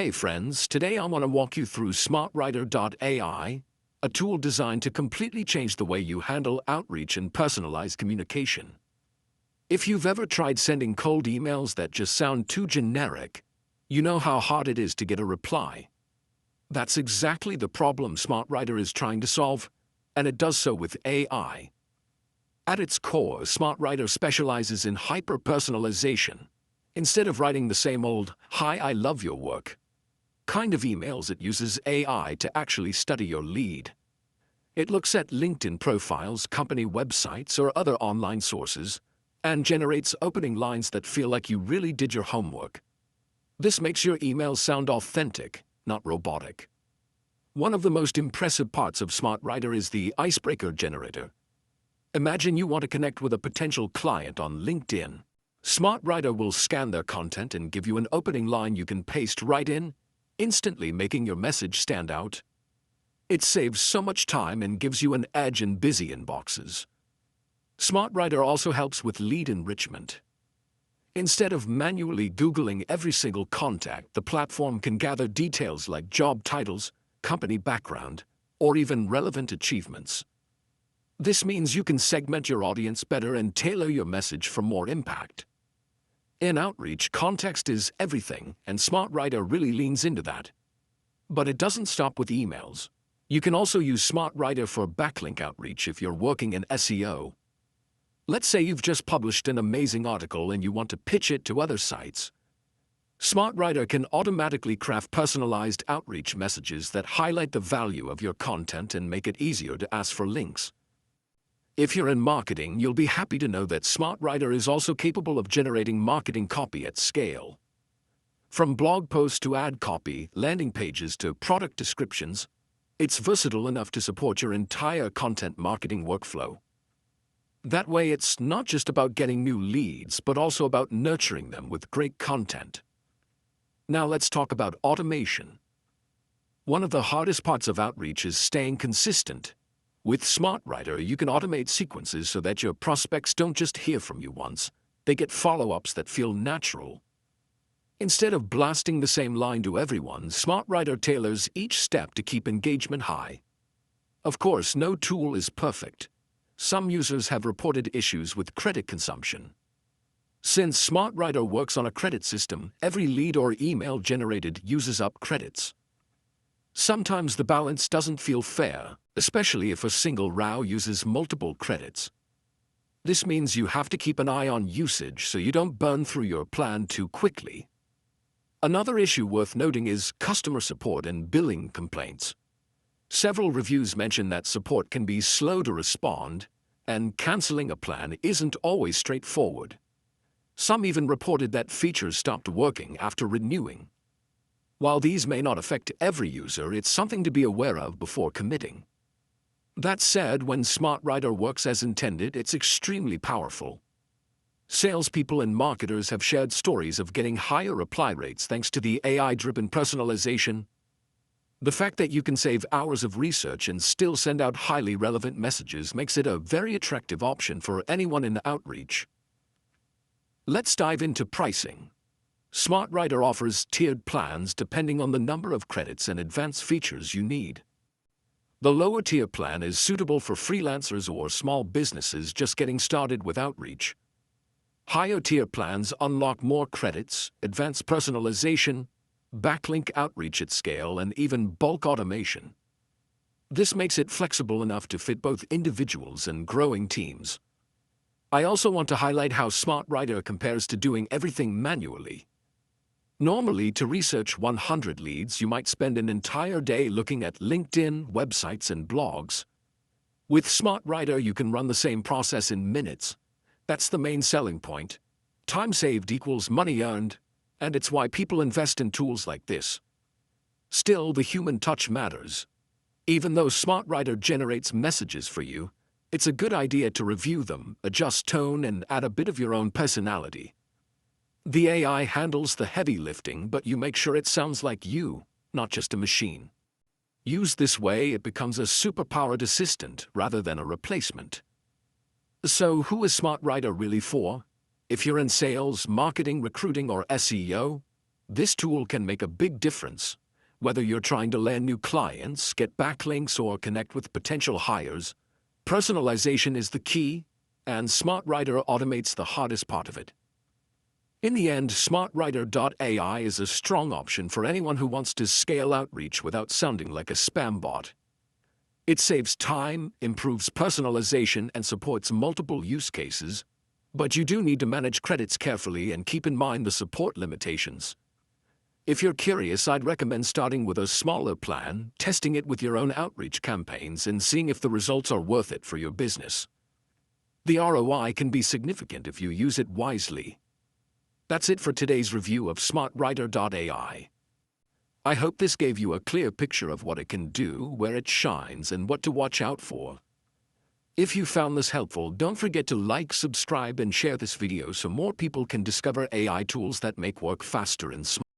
Hey friends, today I want to walk you through Smartwriter.ai, a tool designed to completely change the way you handle outreach and personalized communication. If you've ever tried sending cold emails that just sound too generic, you know how hard it is to get a reply. That's exactly the problem Smartwriter is trying to solve, and it does so with AI. At its core, Smartwriter specializes in hyper-personalization. Instead of writing the same old, "Hi, I love your work," kind of emails, it uses AI to actually study your lead. It looks at LinkedIn profiles, company websites, or other online sources, and generates opening lines that feel like you really did your homework. This makes your emails sound authentic, not robotic. One of the most impressive parts of Smartwriter is the icebreaker generator. Imagine you want to connect with a potential client on LinkedIn. Smartwriter will scan their content and give you an opening line you can paste right in, instantly making your message stand out. It saves so much time and gives you an edge in busy inboxes. Smartwriter also helps with lead enrichment. Instead of manually Googling every single contact, the platform can gather details like job titles, company background, or even relevant achievements. This means you can segment your audience better and tailor your message for more impact. In outreach, context is everything, and Smartwriter really leans into that. But it doesn't stop with emails. You can also use Smartwriter for backlink outreach if you're working in SEO. Let's say you've just published an amazing article and you want to pitch it to other sites. Smartwriter can automatically craft personalized outreach messages that highlight the value of your content and make it easier to ask for links. If you're in marketing, you'll be happy to know that Smartwriter is also capable of generating marketing copy at scale. From blog posts to ad copy, landing pages to product descriptions, it's versatile enough to support your entire content marketing workflow. That way, it's not just about getting new leads, but also about nurturing them with great content. Now let's talk about automation. One of the hardest parts of outreach is staying consistent. With Smartwriter, you can automate sequences so that your prospects don't just hear from you once, they get follow-ups that feel natural. Instead of blasting the same line to everyone, Smartwriter tailors each step to keep engagement high. Of course, no tool is perfect. Some users have reported issues with credit consumption. Since Smartwriter works on a credit system, every lead or email generated uses up credits. Sometimes the balance doesn't feel fair, especially if a single row uses multiple credits. This means you have to keep an eye on usage so you don't burn through your plan too quickly. Another issue worth noting is customer support and billing complaints. Several reviews mention that support can be slow to respond, and canceling a plan isn't always straightforward. Some even reported that features stopped working after renewing. While these may not affect every user, it's something to be aware of before committing. That said, when Smartwriter works as intended, it's extremely powerful. Salespeople and marketers have shared stories of getting higher reply rates thanks to the AI-driven personalization. The fact that you can save hours of research and still send out highly relevant messages makes it a very attractive option for anyone in outreach. Let's dive into pricing. Smartwriter offers tiered plans depending on the number of credits and advanced features you need. The lower tier plan is suitable for freelancers or small businesses just getting started with outreach. Higher tier plans unlock more credits, advanced personalization, backlink outreach at scale, and even bulk automation. This makes it flexible enough to fit both individuals and growing teams. I also want to highlight how Smartwriter compares to doing everything manually. Normally, to research 100 leads, you might spend an entire day looking at LinkedIn, websites, and blogs. With Smartwriter, you can run the same process in minutes. That's the main selling point. Time saved equals money earned, and it's why people invest in tools like this. Still, the human touch matters. Even though Smartwriter generates messages for you, it's a good idea to review them, adjust tone, and add a bit of your own personality. The AI handles the heavy lifting, but you make sure it sounds like you, not just a machine. Used this way, it becomes a superpowered assistant rather than a replacement. So who is Smartwriter really for? If you're in sales, marketing, recruiting, or SEO, This tool can make a big difference. Whether you're trying to land new clients, get backlinks, or connect with potential hires, personalization is the key, and Smartwriter automates the hardest part of it. In the end, Smartwriter.ai is a strong option for anyone who wants to scale outreach without sounding like a spam bot. It saves time, improves personalization, and supports multiple use cases, but you do need to manage credits carefully and keep in mind the support limitations. If you're curious, I'd recommend starting with a smaller plan, testing it with your own outreach campaigns, and seeing if the results are worth it for your business. The ROI can be significant if you use it wisely. That's it for today's review of Smartwriter.ai. I hope this gave you a clear picture of what it can do, where it shines, and what to watch out for. If you found this helpful, don't forget to like, subscribe, and share this video so more people can discover AI tools that make work faster and smarter.